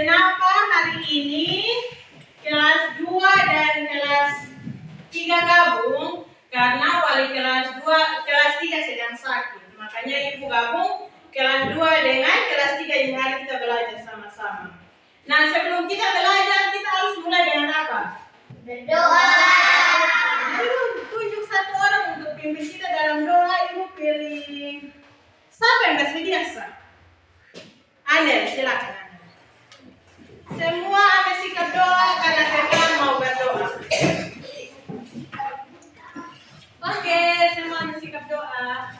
kenapa hari ini kelas 2 dan kelas 3 gabung? Karena wali kelas 2, kelas 3 sedang sakit. Makanya ibu gabung kelas 2 dengan kelas 3 yang hari kita belajar sama-sama. Nah, sebelum kita belajar, kita harus mulai dengan apa? Berdoa. Tunjuk satu orang untuk pimpin kita dalam doa. Ibu pilih siapa yang bersedia? Anel, silakan. Semua ambil sikap doa karena saya mau berdoa. Oke, semua ambil sikap doa.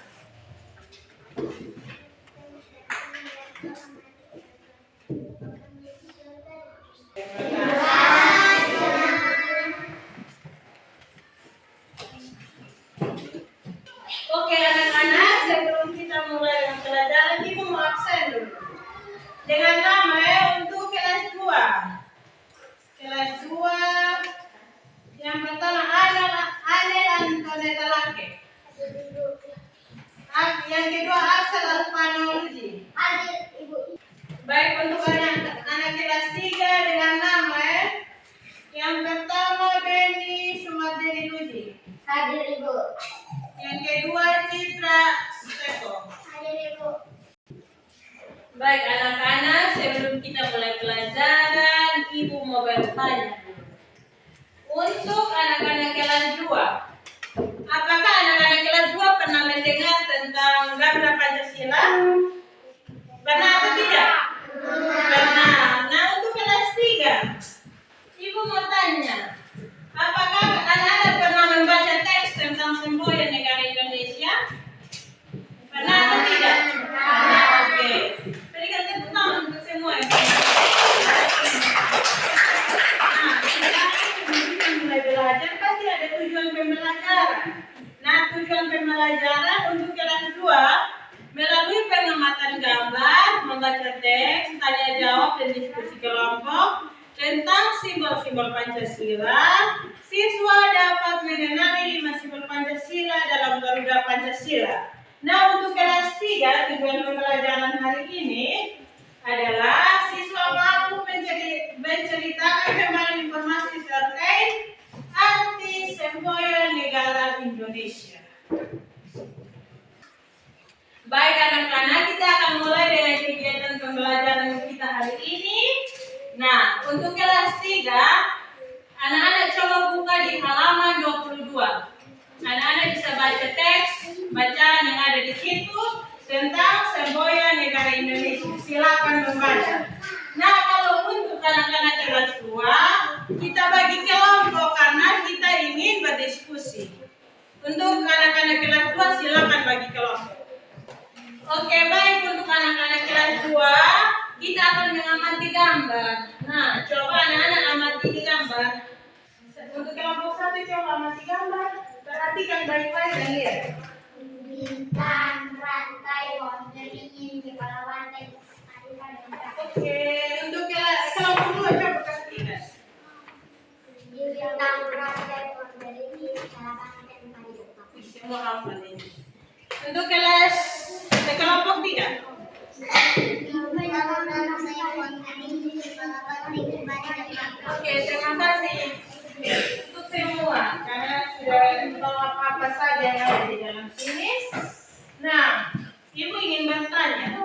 Oke anak-anak, sebelum kita mulai dengan pelajaran, ibu mau absen dulu. Dengan nama untuk kelas 2. Kelas 2 yang pertama Anel Antoneta Lake. Yang kedua Axel Alpanologi. Baik, untuk anak kelas 3 dengan nama yang pertama Beni Sumadeni Luji. Hadir Ibu. Yang kedua Citra Steko. Hadir Ibu. Baik anak-anak, sebelum kita mulai pelajaran, ibu mau bertanya dulu. Untuk anak-anak kelas 2, apakah anak-anak kelas 2 pernah mendengar tentang Garuda Pancasila? Pernah atau tidak? Pernah. Nah, untuk kelas 3, ibu mau tanya, apakah anak-anak pernah membaca teks tentang semboyan negara Indonesia? Pernah atau tidak? Pernah. Oke. Berikan tepuk tangan untuk semua yang pernah. Nah, sebelum kita mulai belajar, pasti ada tujuan pembelajaran. Nah, tujuan pembelajaran untuk kelas 2 melalui pengamatan gambar, membaca teks, tanya jawab dan diskusi kelompok tentang simbol-simbol Pancasila. Siswa dapat mengenali 5 simbol Pancasila dalam Garuda Pancasila. Nah, untuk kelas 3, tujuan pembelajaran hari ini adalah siswa mampu menceritakan kembali informasi terkait arti semboyan negara Indonesia. Baik anak-anak, kita akan mulai dengan kegiatan pembelajaran kita hari ini. Nah, untuk kelas 3, anak-anak coba buka di halaman 22. Anak-anak bisa baca teks bacaan yang ada di situ tentang semboyan negara Indonesia. Silakan membaca. Nah, kalau untuk anak-anak kelas 2, kita bagi kelompok karena kita ingin berdiskusi. Untuk anak-anak kelas 2, silakan bagi kelompok. Oke, baik, untuk anak-anak kelas 2, kita akan mengamati gambar. Nah, coba anak-anak amati di gambar. Untuk kelompok 1, coba amati gambar. Perhatikan baik-baik dan lihat. Bintang, rantai, pohon beringin, kepala banteng. Oke, untuk kelompok 2, coba perhatikan. Bintang, rantai, pohon beringin, kepala banteng. Semua hafal ini. Untuk kelompok 3. Oke, terima kasih untuk semua karena sudah tahu apa saja yang ada di dalam sini. Nah, ibu ingin bertanya,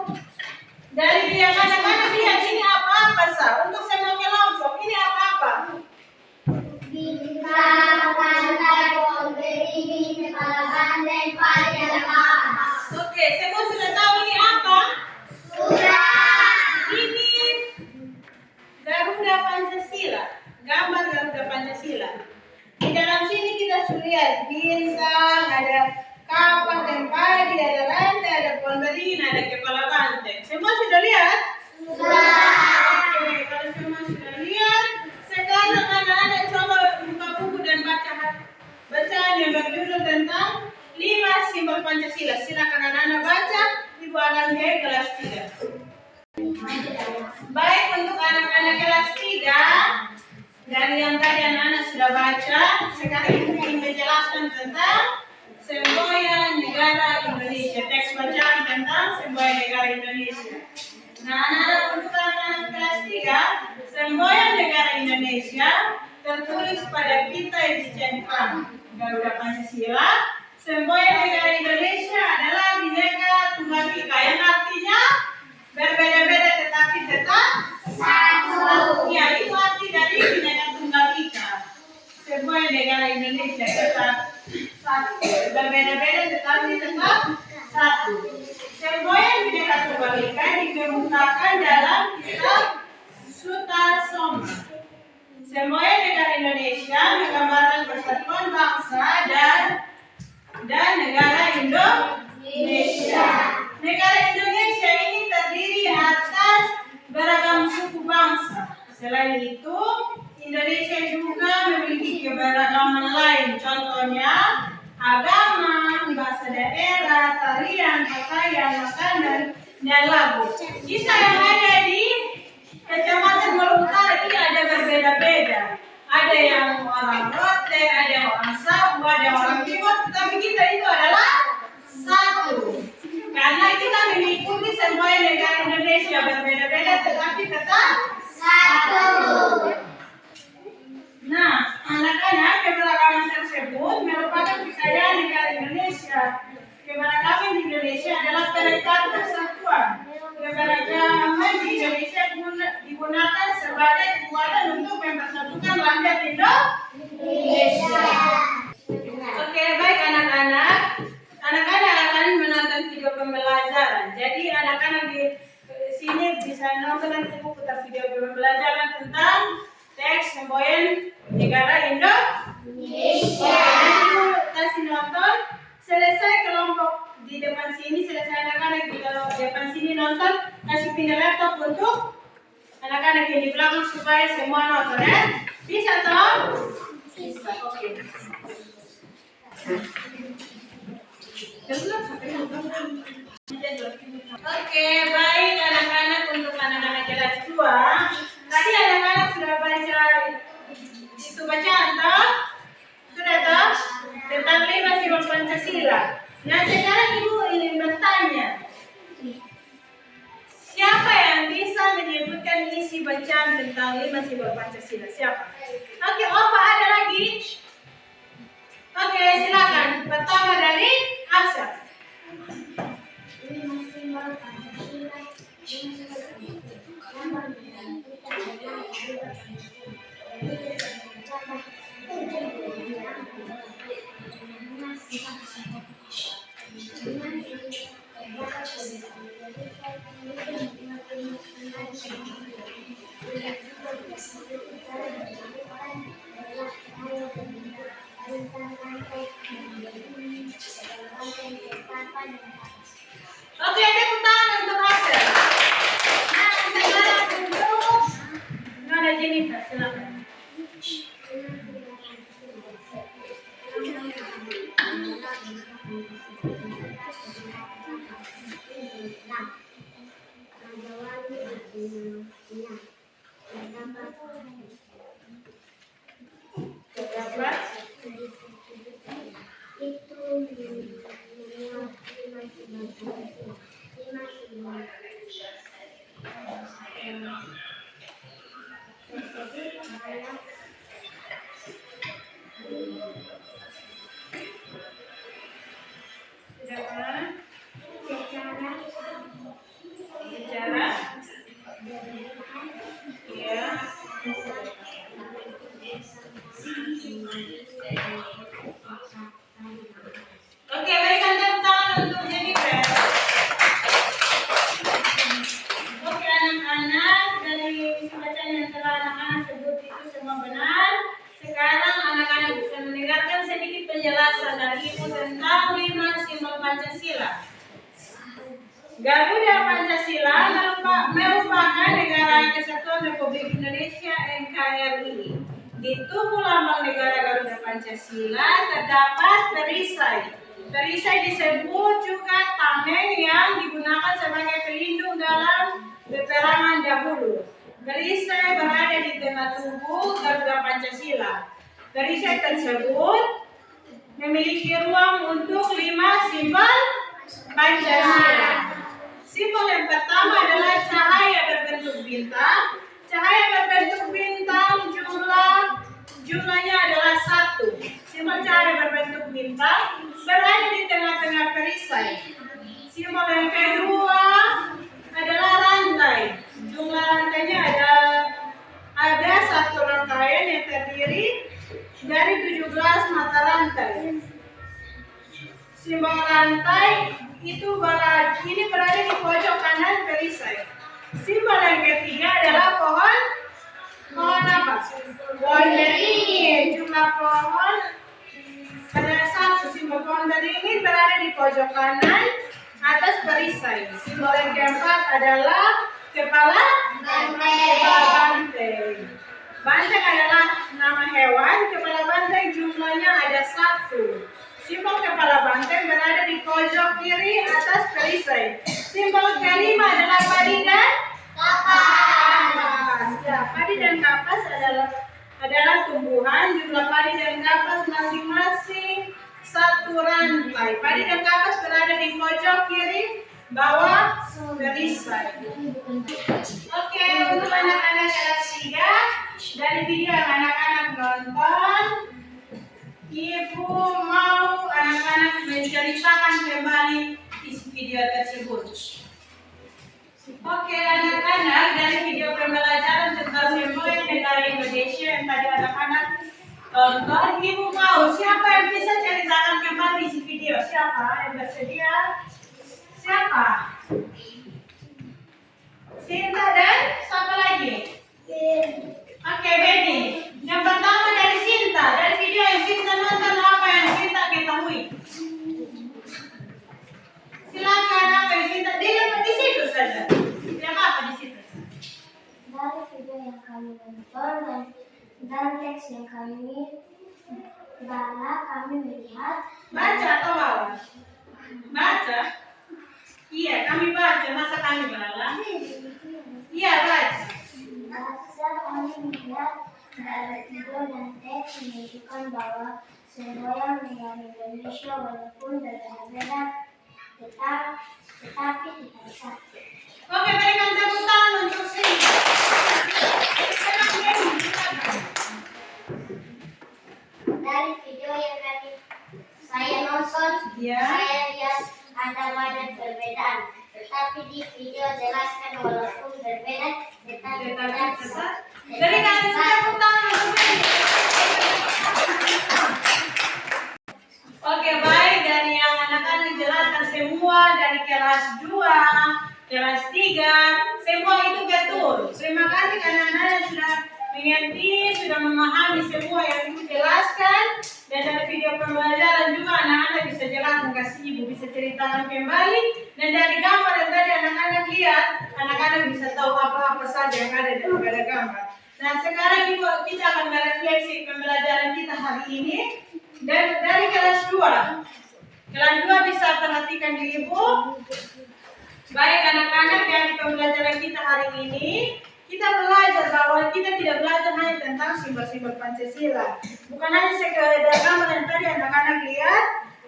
dari yang anak-anak lihat ini apa-apa sah? Untuk semua kelompok ini apa-apa? Bintang, rantai, pohon beringin, kepala banteng, pajakan. Oke, semua sudah tahu ini apa? Sudah. Ini Garuda Pancasila, gambar Garuda Pancasila. Di dalam sini kita sudah lihat bintang, ada kapak dan padi, ada rantai, ada pohon beringin, ada kepala banteng. Semua sudah lihat? Sudah. Oke, kalau semua sudah lihat, sekarang anak-anak coba buka buku dan baca bacaan yang berjudul tentang 5 simbol Pancasila. Silakan anak-anak baca. Ibu akan ke kelas 3. Baik, untuk anak-anak kelas 3, dari yang tadi anak-anak sudah baca, sekarang ibu ingin menjelaskan tentang semboyan negara Indonesia. Teks bacaan tentang semboyan negara Indonesia. Nah, anak-anak untuk anak-anak kelas 3, semboyan negara Indonesia tertulis pada pita yang dicentang Garuda Pancasila. Semboyan negara Indonesia adalah Bhinneka Tunggal Ika, yang artinya berbeda-beda tetapi tetap satu. Ya, itu arti dari Bhinneka Tunggal Ika. Semboyan negara Indonesia tetap satu, berbeda-beda tetapi tetap satu. Semboyan Bhinneka Tunggal Ika dikemukakan dalam kitab Sutasoma. Semboyan negara Indonesia menggambarkan persatuan bangsa dan negara Indonesia. Negara Indonesia ini terdiri atas beragam suku bangsa. Selain itu, Indonesia juga memiliki keberagaman lain, contohnya agama, bahasa daerah, tarian, pakaian, makanan, dan lagu. Kita yang ada di Kecamatan Maluku Utara ini ada berbeda-beda. Ada yang orang Rote, ada yang orang Sabu, ada yang orang Timur, tapi kita itu adalah satu. Karena kita mengikuti semboyan negara Indonesia, berbeda-beda tetapi tetap satu. Nah, anak-anak, keberagaman tersebut merupakan kekayaan negara Indonesia. Keberagaman di Indonesia adalah perekat persatuan. Keberagaman di Indonesia digunakan sebagai kekuatan untuk mempersatukan rakyat Indonesia. Oke, baik anak-anak. Anak-anak akan menonton video pembelajaran. Jadi anak-anak di sini bisa nonton nanti buku video pembelajaran tentang teks semboyan negara Indonesia. Nanti kasih nonton. Selesai kelompok di depan sini, selesai anak-anak di depan sini nonton, kasih pindah laptop untuk anak-anak yang di belakang supaya semua nonton ya. Bisa toh? Bisa. Oke. Oke, baik anak-anak, untuk anak-anak kelas 2. Tadi anak-anak sudah baca itu bacaan toh? Sudah toh? Tentang 5 simbol Pancasila. Nah, sekarang Ibu ingin bertanya, siapa yang bisa menyebutkan isi bacaan tentang 5 simbol Pancasila? Siapa? Oke, Opa ada lagi? Oke, silakan. Pertama dari Asya. 5 simbol Pancasila. Oke, tepuk tangan untuk Asya. Nah, sekarang untuk Nona Jennifer, silakan. Bicara. Ya. Oke, berikan tepuk tangan untuk Jennifer. Oke anak-anak, dari bacaan yang telah anak-anak sebut itu semua benar. Sekarang anak-anak bisa mendengarkan sedikit penjelasan dari Ibu tentang 5 simbol Pancasila. Garuda Pancasila merupakan Negara Kesatuan Republik Indonesia NKRI. Di tubuh lambang negara Garuda Pancasila terdapat perisai. Perisai disebut juga tameng yang digunakan sebagai pelindung dalam peperangan dahulu. Perisai berada di tengah tubuh Garuda Pancasila. Perisai tersebut memiliki ruang untuk 5 simbol Pancasila. Simbol yang pertama adalah cahaya bintang. Cahaya berbentuk bintang, jumlahnya adalah 1. Simbol cahaya berbentuk bintang berada di tengah-tengah perisai. Simbol yang kedua adalah rantai. Jumlah rantainya ada 1 rangkaian yang terdiri dari 17 mata rantai. Simbol rantai itu berada di pojok kanan perisai. Simbol yang ketiga adalah pohon apa? Pohon beringin. Jumlah pohon ada 1. Simbol pohon beringin berada di pojok kanan atas perisai. Simbol yang keempat adalah kepala banteng. Banteng adalah nama hewan. Kepala banteng jumlahnya ada 1. Simbol kepala banteng berada di pojok kiri atas perisai. Simbol kelima adalah padi dan kapas. Ya, padi dan kapas adalah tumbuhan. Jumlah padi dan kapas masing-masing 1 rantai. Padi dan kapas berada di pojok kiri bawah perisai. Oke, untuk anak-anak kelas 3 dari video yang anak-anak nonton, Ibu mau anak-anak menceritakan kembali isi video tersebut. Oke, anak-anak, dari video pembelajaran tentang semboyan negara Indonesia yang tadi anak-anak tonton, Ibu mau siapa yang bisa ceritakan kembali isi video? Siapa yang bersedia? Siapa? Sinta dan siapa lagi? Oke, Benny. Yang pertama dari Sinta. Dari video yang Sinta nonton, apa yang Sinta ketahui? Silakan, apa yang Sinta dilihat di situ saja. Lihat apa di situ? Dari video yang kami tonton dan teks yang kami kami melihat. Baca atau bawa? Baca. Iya, kami baca. Masa kami baca? Iya, baca. Kami melihat dari video dan teks menunjukkan bahwa semboyan negara Indonesia walaupun berbeda-beda tetapi kita satu. Oke, berikan tepuk tangan untuk Sinta. Dari video yang tadi saya nonton, saya lihat ada banyak perbedaan. Tetapi di video jelaskan walaupun berbeda, tetapi tetap. Berikan tepuk tangan untuk Sinta. Oke, baik, dari yang anak-anak jelaskan semua dari kelas 2, kelas 3, semua itu betul. Terima kasih karena anak-anak sudah mengerti, sudah memahami semua yang Ibu jelaskan. Dan dari video pembelajaran juga anak-anak bisa jelaskan, kasih Ibu bisa ceritakan kembali. Dan dari gambar yang tadi anak-anak lihat, anak-anak bisa tahu apa-apa saja yang ada pada gambar. Nah, sekarang Ibu kita akan merefleksi pembelajaran kita hari ini. Dan dari kelas 2. Kelas 2 bisa perhatikan di Ibu. Baik anak-anak, dari pembelajaran kita hari ini, kita belajar bahwa kita tidak belajar hanya tentang simbol-simbol Pancasila. Bukan hanya sekedar gambar yang tadi anak-anak lihat,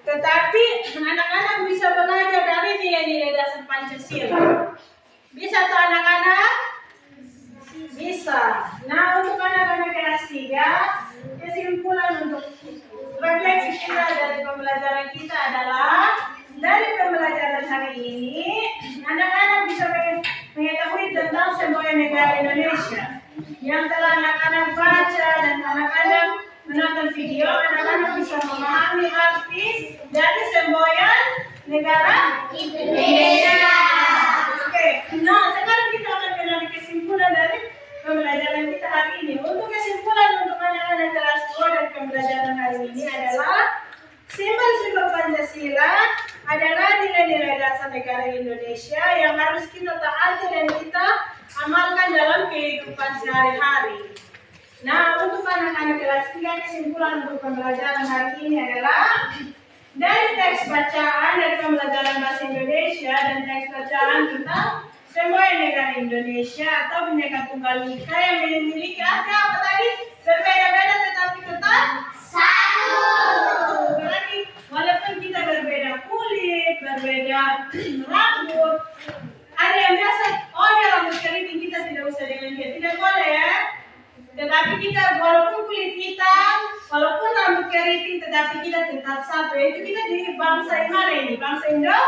tetapi anak-anak bisa belajar dari nilai-nilai dasar Pancasila. Bisa tuh anak-anak? Bisa. Nah, untuk anak-anak kelas 3, kesimpulan untuk refleksi kita dari pembelajaran kita adalah, dari pembelajaran hari ini, anak-anak bisa mengetahui tentang semboyan negara Indonesia. Yang telah anak-anak baca dan anak-anak menonton video, anak-anak bisa memahami arti dari semboyan negara Indonesia. Oke, nah sekarang kita akan mengenai kesimpulan dari pembelajaran kita hari ini. Untuk kesimpulan untuk anak-anak kelas 2 dan pembelajaran hari ini adalah simbol-simbol Pancasila adalah nilai-nilai dasar negara Indonesia yang harus kita taati dan kita amalkan dalam kehidupan sehari-hari. Nah, untuk anak-anak kelas 3, kesimpulan untuk pembelajaran hari ini adalah dari teks bacaan dari pembelajaran bahasa Indonesia dan teks bacaan tentang semboyan negara Indonesia atau Bhinneka Tunggal Ika yang memiliki arti apa tadi? Berbeda-beda tetapi tetap satu. Berarti walaupun kita berbeda kulit, berbeda rambut, Ada yang biasa, oh ya rambut keriting kita tidak usah dengan dia, tidak boleh ya. Tetapi kita walaupun kulit hitam, walaupun rambut keriting, tetapi kita tetap satu. Itu kita di bangsa yang mana ini? Bangsa Indonesia.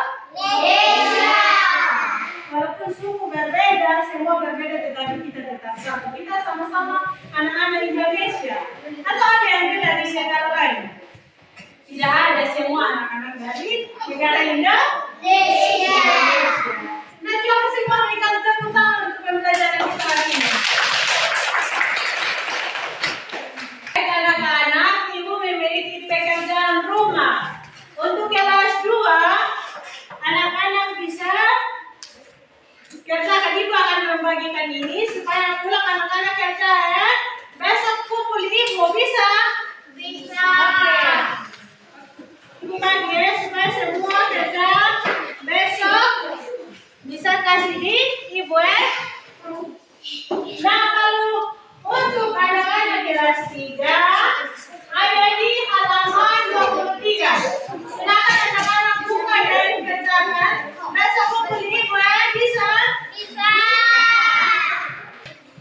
Walaupun suku berbeda, semua berbeda, tetapi kita tetap satu. Kita sama-sama anak-anak Indonesia. Atau ada yang beda di negara lain? Tidak ada, semua anak-anak dari negara Indonesia. Nah, coba semua berikan tepuk tangan untuk pembelajaran kita hari ini. Baik anak-anak, ibu memiliki pekerjaan rumah. Untuk kelas 2, anak-anak bisa kerjakan. Ibu akan membagikan ini supaya pulang anak-anak kerja ya. Besok kumpul ibu, bisa? Bisa. Ibu bagi ya, supaya semua kerja besok bisa kasih di ibu ya. Nah, kalau untuk anak-anak kelas 3 ada di halaman 23. Silakan anak-anak buka dan kerjakan. Besok kumpul ibu ya, bisa? Bisa.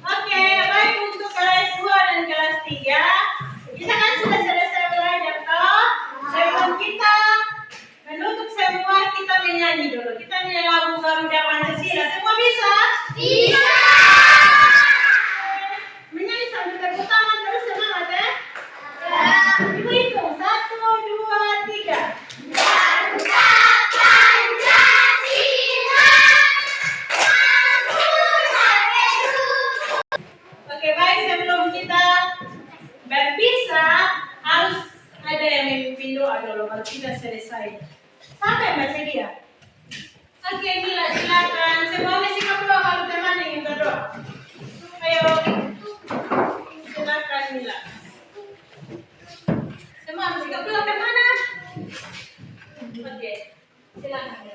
Oke, baik untuk kelas 2 dan kelas 3. Kita kan sudah selesai belajar toh. Sebelum kita menutup semua, kita menyanyi dulu. Kita menyanyi lagu Garuda Pancasila. Semua bisa? Bisa. Menyanyi sambil tepuk tangan terus, semangat ya. Ibu hitung 1, 2, 3. Garuda Pancasila. Oke, baik, sebelum kita berpisah harus ada yang memimpin doa dulu baru kita selesai. Sampai Mbak Sedia. Oke, Mila silakan. Semua mesti berdoa kalau teman ingin berdoa. Ayo. Silakan Mila. Semua mesti berdoa ke mana? Oke, silakan.